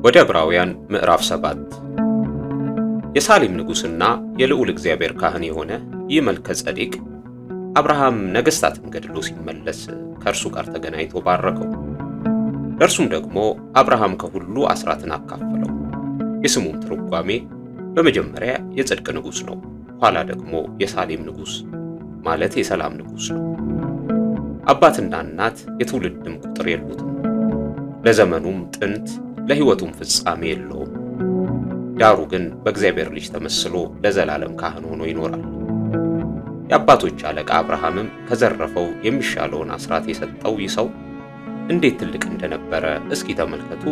ወደ ዕብራውያን ምዕራፍ 7 የሳሌም ንጉስና የልዑል እግዚአብሔር ካህን የሆነ ይህ መልከጼዴቅ አብርሃም ነገስታትን ገድሎ ሲመለስ ከእርሱ ጋር ተገናኝቶ ባረከው። እርሱም ደግሞ አብርሃም ከሁሉ አስራትን አካፈለው። የስሙም ትርጓሜ በመጀመሪያ የጽድቅ ንጉስ ነው፣ ኋላ ደግሞ የሳሌም ንጉስ ማለት የሰላም ንጉስ ነው። አባትና እናት የትውልድም ቁጥር የሉትም፣ ለዘመኑም ጥንት ለሕይወቱም ፍጻሜ የለውም። ዳሩ ግን በእግዚአብሔር ልጅ ተመስሎ ለዘላለም ካህን ሆኖ ይኖራል። የአባቶች አለቃ አብርሃምም ከዘረፈው የሚሻለውን አስራት የሰጠው ይህ ሰው እንዴት ትልቅ እንደነበረ እስኪ ተመልከቱ።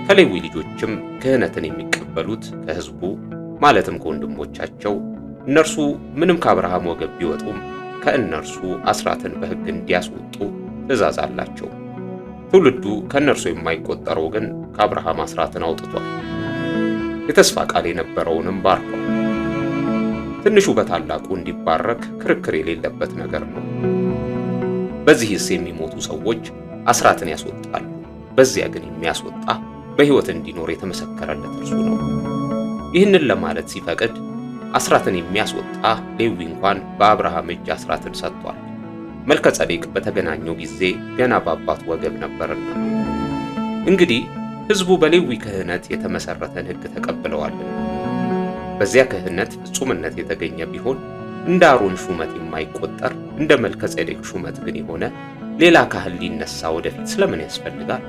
ከሌዊ ልጆችም ክህነትን የሚቀበሉት ከሕዝቡ ማለትም ከወንድሞቻቸው እነርሱ ምንም ከአብርሃም ወገብ ቢወጡም ከእነርሱ አስራትን በሕግ እንዲያስወጡ ትእዛዝ አላቸው። ትውልዱ ከእነርሱ የማይቆጠረው ግን ከአብርሃም አስራትን አውጥቷል። የተስፋ ቃል የነበረውንም ባርኳል። ትንሹ በታላቁ እንዲባረክ ክርክር የሌለበት ነገር ነው። በዚህስ የሚሞቱ ሰዎች አስራትን ያስወጣሉ፣ በዚያ ግን የሚያስወጣ በሕይወት እንዲኖር የተመሰከረለት እርሱ ነው። ይህንን ለማለት ሲፈቅድ አስራትን የሚያስወጣ ሌዊ እንኳን በአብርሃም እጅ አስራትን ሰጥቷል። መልከጼዴቅ በተገናኘው ጊዜ ገና በአባቱ ወገብ ነበርና። እንግዲህ ሕዝቡ በሌዊ ክህነት የተመሰረተን ሕግ ተቀብለዋልና በዚያ ክህነት ፍጹምነት የተገኘ ቢሆን እንደ አሮን ሹመት የማይቆጠር እንደ መልከጼዴቅ ሹመት ግን የሆነ ሌላ ካህን ሊነሳ ወደፊት ስለምን ያስፈልጋል?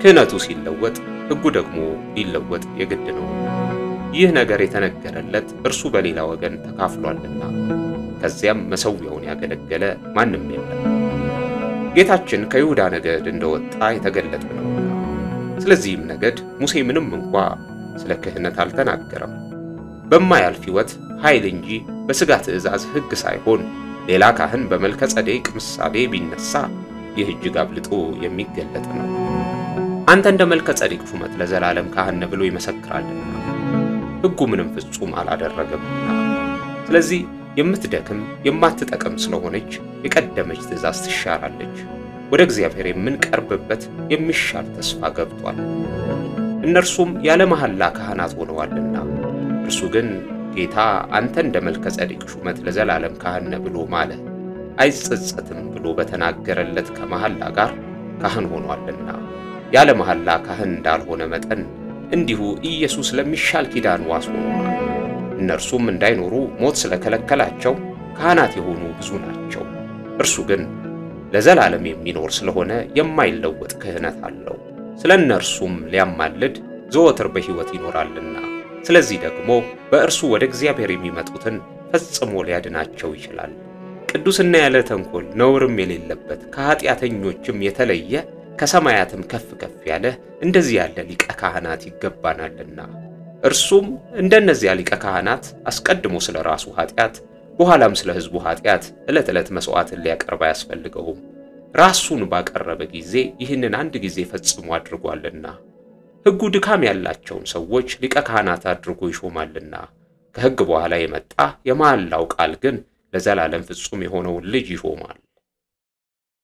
ክህነቱ ሲለወጥ ሕጉ ደግሞ ሊለወጥ የግድ ነው። ይህ ነገር የተነገረለት እርሱ በሌላ ወገን ተካፍሏልና ከዚያም መሠዊያውን ያገለገለ ማንም የለም። ጌታችን ከይሁዳ ነገድ እንደወጣ የተገለጠ ነው። ስለዚህም ነገድ ሙሴ ምንም እንኳ ስለ ክህነት አልተናገረም። በማያልፍ ሕይወት ኃይል እንጂ በሥጋ ትእዛዝ ሕግ ሳይሆን ሌላ ካህን በመልከጼዴቅ ምሳሌ ቢነሳ ይህ እጅግ አብልጦ የሚገለጥ ነው። አንተ እንደ መልከጼዴቅ ሹመት ለዘላለም ካህን ብሎ ይመሰክራልና ሕጉ ምንም ፍጹም አላደረገምና። ስለዚህ የምትደክም የማትጠቅም ስለሆነች የቀደመች ትእዛዝ ትሻራለች። ወደ እግዚአብሔር የምንቀርብበት የሚሻል ተስፋ ገብቷል። እነርሱም ያለ መሐላ ካህናት ሆነዋልና እርሱ ግን ጌታ አንተ እንደ መልከጼዴቅ ሹመት ለዘላለም ካህን ብሎ ማለ አይጸጸትም ብሎ በተናገረለት ከመሐላ ጋር ካህን ሆኗልና ያለ መሐላ ካህን እንዳልሆነ መጠን እንዲሁ ኢየሱስ ለሚሻል ኪዳን ዋስ ሆኗል። እነርሱም እንዳይኖሩ ሞት ስለከለከላቸው ካህናት የሆኑ ብዙ ናቸው። እርሱ ግን ለዘላለም የሚኖር ስለሆነ የማይለወጥ ክህነት አለው። ስለ እነርሱም ሊያማልድ ዘወትር በሕይወት ይኖራልና ስለዚህ ደግሞ በእርሱ ወደ እግዚአብሔር የሚመጡትን ፈጽሞ ሊያድናቸው ይችላል። ቅዱስና ያለ ተንኮል ነውርም የሌለበት ከኃጢአተኞችም የተለየ ከሰማያትም ከፍ ከፍ ያለ እንደዚህ ያለ ሊቀ ካህናት ይገባናልና እርሱም እንደነዚያ ሊቀ ካህናት አስቀድሞ ስለ ራሱ ኃጢአት በኋላም ስለ ሕዝቡ ኃጢአት ዕለት ዕለት መሥዋዕትን ሊያቀርብ አያስፈልገውም። ራሱን ባቀረበ ጊዜ ይህንን አንድ ጊዜ ፈጽሞ አድርጓልና። ሕጉ ድካም ያላቸውን ሰዎች ሊቀ ካህናት አድርጎ ይሾማልና ከሕግ በኋላ የመጣ የመሐላው ቃል ግን ለዘላለም ፍጹም የሆነውን ልጅ ይሾማል።